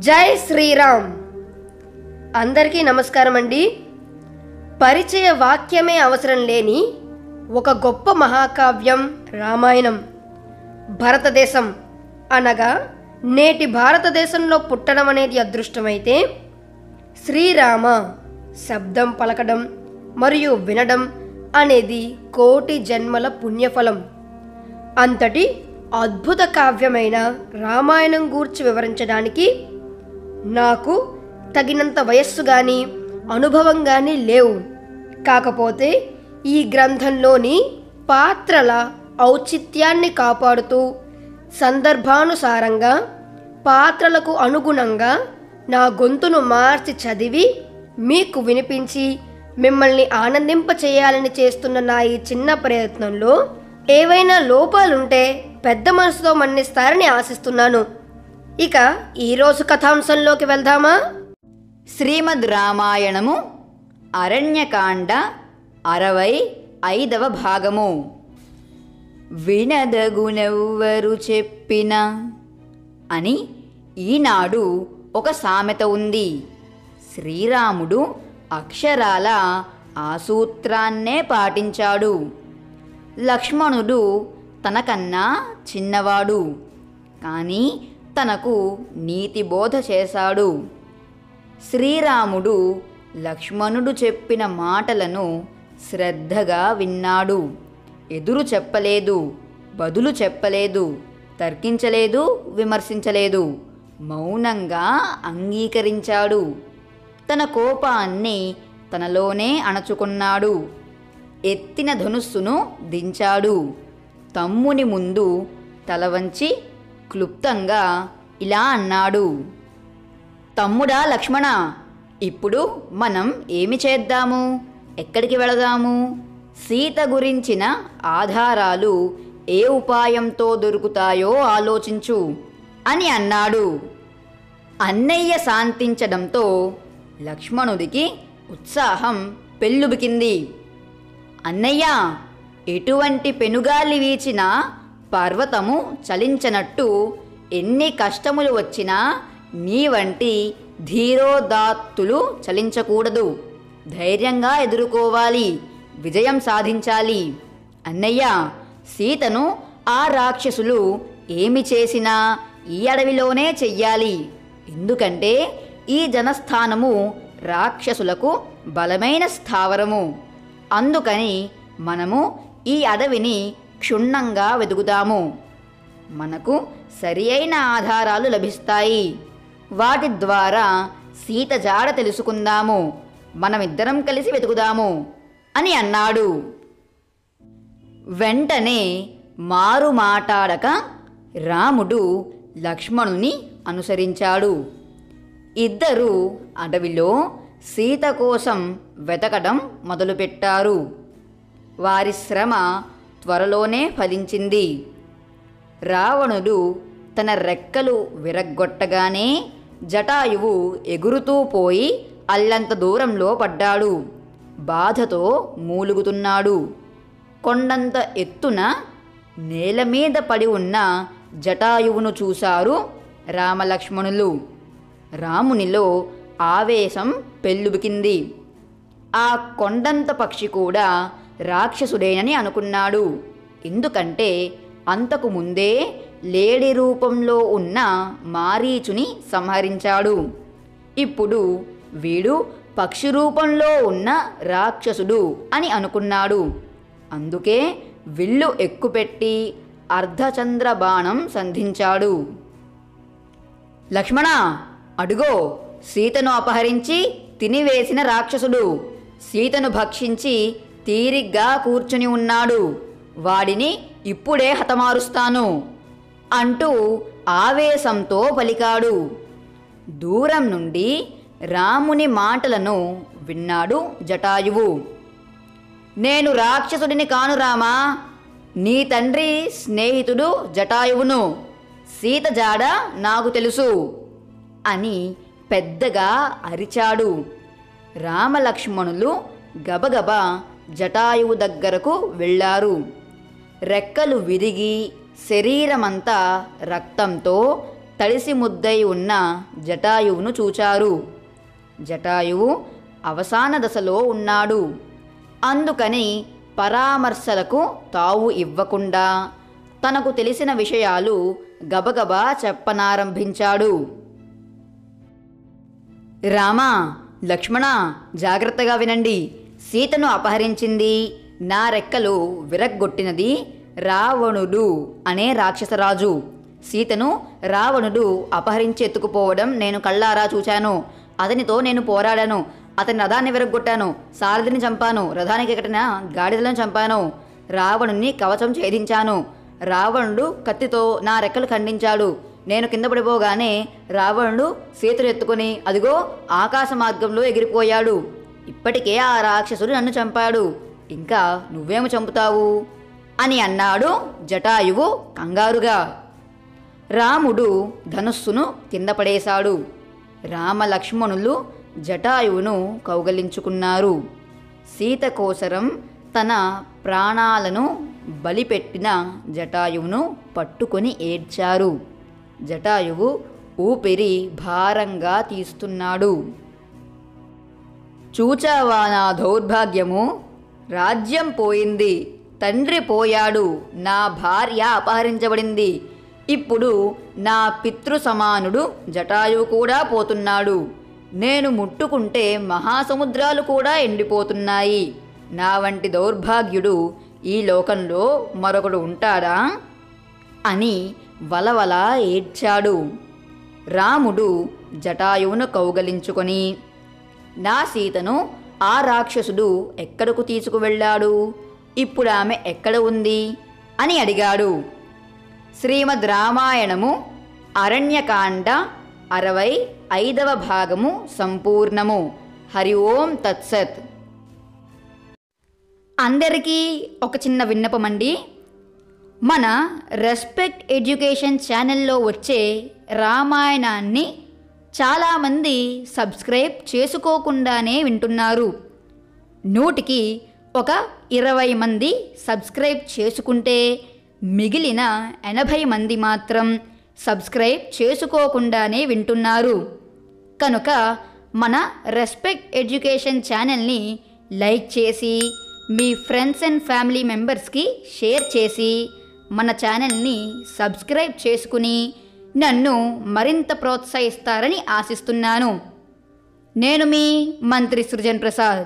జై శ్రీరామ్. అందరికీ నమస్కారం అండి. పరిచయ వాక్యమే అవసరం లేని ఒక గొప్ప మహాకావ్యం రామాయణం. భారతదేశం అనగా నేటి భారతదేశంలో పుట్టడం అనేది అదృష్టమైతే, శ్రీరామ శబ్దం పలకడం మరియు వినడం అనేది కోటి జన్మల పుణ్యఫలం. అంతటి అద్భుత కావ్యమైన రామాయణం గూర్చి వివరించడానికి నాకు తగినంత వయస్సు కానీ అనుభవం కానీ లేవు. కాకపోతే ఈ గ్రంథంలోని పాత్రల ఔచిత్యాన్ని కాపాడుతూ సందర్భానుసారంగా పాత్రలకు అనుగుణంగా నా గొంతును మార్చి చదివి మీకు వినిపించి మిమ్మల్ని ఆనందింపచేయాలని చేస్తున్న నా ఈ చిన్న ప్రయత్నంలో ఏవైనా లోపాలుంటే పెద్ద మనసుతో మన్నిస్తారని ఆశిస్తున్నాను. ఇక ఈరోజు కథాంశంలోకి వెళ్దామా? శ్రీమద్ రామాయణము అరణ్యకాండ 65వ భాగము. వినదగునెవ్వరు చెప్పిన అని ఈనాడు ఒక సామెత ఉంది. శ్రీరాముడు అక్షరాల ఆ సూత్రాన్నే పాటించాడు. లక్ష్మణుడు తనకన్నా చిన్నవాడు, కానీ తనకు నీతి బోధ చేశాడు. శ్రీరాముడు లక్ష్మణుడు చెప్పిన మాటలను శ్రద్ధగా విన్నాడు. ఎదురు చెప్పలేదు, బదులు చెప్పలేదు, తర్కించలేదు, విమర్శించలేదు. మౌనంగా అంగీకరించాడు. తన కోపాన్ని తనలోనే అణచుకున్నాడు. ఎత్తిన ధనుస్సును దించాడు. తమ్ముని ముందు తల వంచి క్లుప్తంగా ఇలా అన్నాడు: తమ్ముడా లక్ష్మణ, ఇప్పుడు మనం ఏమి చేద్దాము? ఎక్కడికి వెళదాము? సీత గురించిన ఆధారాలు ఏ ఉపాయంతో దొరుకుతాయో ఆలోచించు అని అన్నాడు. అన్నయ్య శాంతించడంతో లక్ష్మణుడికి ఉత్సాహం పెల్లుబికింది. అన్నయ్య, ఎటువంటి పెనుగాలి వీచినా పర్వతము చలించనట్టు ఎన్ని కష్టములు వచ్చినా నీ వంటి ధీరోదాత్తులు చలించకూడదు. ధైర్యంగా ఎదుర్కోవాలి, విజయం సాధించాలి. అన్నయ్య, సీతను ఆ రాక్షసులు ఏమి చేసినా ఈ అడవిలోనే చెయ్యాలి. ఎందుకంటే ఈ జనస్థానము రాక్షసులకు బలమైన స్థావరము. అందుకని మనము ఈ అడవిని క్షుణ్ణంగా వెతుకుతాము. మనకు సరి అయిన ఆధారాలు లభిస్తాయి. వాటి ద్వారా సీత జాడ తెలుసుకుందాము. మనమిద్దరం కలిసి వెతుకుదాము అని అన్నాడు. వెంటనే మారు మాటాడక రాముడు లక్ష్మణుని అనుసరించాడు. ఇద్దరూ అడవిలో సీత కోసం వెతకడం మొదలుపెట్టారు. వారి శ్రమ త్వరలోనే ఫలించింది. రావణుడు తన రెక్కలు విరగ్గొట్టగానే జటాయువు ఎగురుతూ పోయి అల్లంత దూరంలో పడ్డాడు. బాధతో మూలుగుతున్నాడు. కొండంత ఎత్తున నేల మీద పడి ఉన్న జటాయువును చూశారు రామలక్ష్మణులు. రామునిలో ఆవేశం పెల్లుబికింది. ఆ కొండంత పక్షి కూడా రాక్షసుడేనని అనుకున్నాడు. ఎందుకంటే అంతకు ముందే లేడి రూపంలో ఉన్న మారీచుని సంహరించాడు. ఇప్పుడు వీడు పక్షి రూపంలో ఉన్న రాక్షసుడు అని అనుకున్నాడు. అందుకే విల్లు ఎక్కుపెట్టి అర్ధచంద్ర బాణం సంధించాడు. లక్ష్మణ, అడుగో, సీతను అపహరించి తినివేసిన రాక్షసుడు. సీతను భక్షించి తీరిగ్గా కూర్చుని ఉన్నాడు. వాడిని ఇప్పుడే హతమారుస్తాను అంటూ ఆవేశంతో పలికాడు. దూరం నుండి రాముని మాటలను విన్నాడు జటాయువు. నేను రాక్షసుడిని కాను రామా, నీ తండ్రి స్నేహితుడు జటాయువును. సీత జాడ నాకు తెలుసు అని పెద్దగా అరిచాడు. రామలక్ష్మణులు గబగబా జటాయువు దగ్గరకు వెళ్ళారు. రెక్కలు విరిగి శరీరమంతా రక్తంతో తడిసి ముద్దై ఉన్న జటాయువును చూచారు. జటాయువు అవసాన దశలో ఉన్నాడు. అందుకని పరామర్శలకు తావు ఇవ్వకుండా తనకు తెలిసిన విషయాలు గబగబా చెప్పనారంభించాడు. రామా, లక్ష్మణ, జాగ్రత్తగా వినండి. సీతను అపహరించింది, నా రెక్కలు విరగ్గొట్టినది రావణుడు అనే రాక్షసరాజు. సీతను రావణుడు అపహరించి ఎత్తుకుపోవడం నేను కళ్ళారా చూశాను. అతనితో నేను పోరాడాను. అతని రథాన్ని విరగ్గొట్టాను, సారథిని చంపాను, రథానికి కట్టిన గాడిదలను చంపాను, రావణుని కవచం ఛేదించాను. రావణుడు కత్తితో నా రెక్కలు ఖండించాడు. నేను కింద పడిపోగానే రావణుడు సీతను ఎత్తుకుని అదిగో ఆకాశ మార్గంలో ఎగిరిపోయాడు. ఇప్పటికే ఆ రాక్షసుడు నన్ను చంపాడు, ఇంకా నువ్వేమి చంపుతావు అని అన్నాడు జటాయువు కంగారుగా. రాముడు ధనుస్సును కింద పడేశాడు. రామలక్ష్మణులు జటాయువును కౌగలించుకున్నారు. సీత కోసరం తన ప్రాణాలను బలిపెట్టిన జటాయువును పట్టుకొని ఏడ్చారు. జటాయువు ఊపిరి భారంగా తీస్తున్నాడు. చూచావా నా దౌర్భాగ్యము? రాజ్యం పోయింది, తండ్రి పోయాడు, నా భార్య అపహరించబడింది. ఇప్పుడు నా పితృ సమానుడు జటాయువు కూడా పోతున్నాడు. నేను ముట్టుకుంటే మహాసముద్రాలు కూడా ఎండిపోతున్నాయి. నా వంటి దౌర్భాగ్యుడు ఈ లోకంలో మరొకడు ఉంటాడా అని వలవల ఏడ్చాడు. రాముడు జటాయువును కౌగలించుకొని, నా సీతను ఆ రాక్షసుడు ఎక్కడకు తీసుకువెళ్ళాడు, ఇప్పుడు ఆమె ఎక్కడ ఉంది అని అడిగాడు. శ్రీమద్ రామాయణము అరణ్యకాండ 65వ భాగము సంపూర్ణము. హరి ఓం తత్సత్. అందరికీ ఒక చిన్న విన్నపమండి. మన రెస్పెక్ట్ ఎడ్యుకేషన్ ఛానల్లో వచ్చే రామాయణాన్ని చాలామంది సబ్స్క్రైబ్ చేసుకోకుండానే వింటున్నారు. 100కి ఒక 20 మంది సబ్స్క్రైబ్ చేసుకుంటే మిగిలిన 80 మంది మాత్రం సబ్స్క్రైబ్ చేసుకోకుండానే వింటున్నారు. కనుక మన రెస్పెక్ట్ ఎడ్యుకేషన్ ఛానల్ని లైక్ చేసి మీ ఫ్రెండ్స్ అండ్ ఫ్యామిలీ మెంబర్స్కి షేర్ చేసి మన ఛానల్ని సబ్స్క్రైబ్ చేసుకుని నన్ను మరింత ప్రోత్సహిస్తారని ఆశిస్తున్నాను. నేను మీ మంత్రి సృజన్ ప్రసాద్.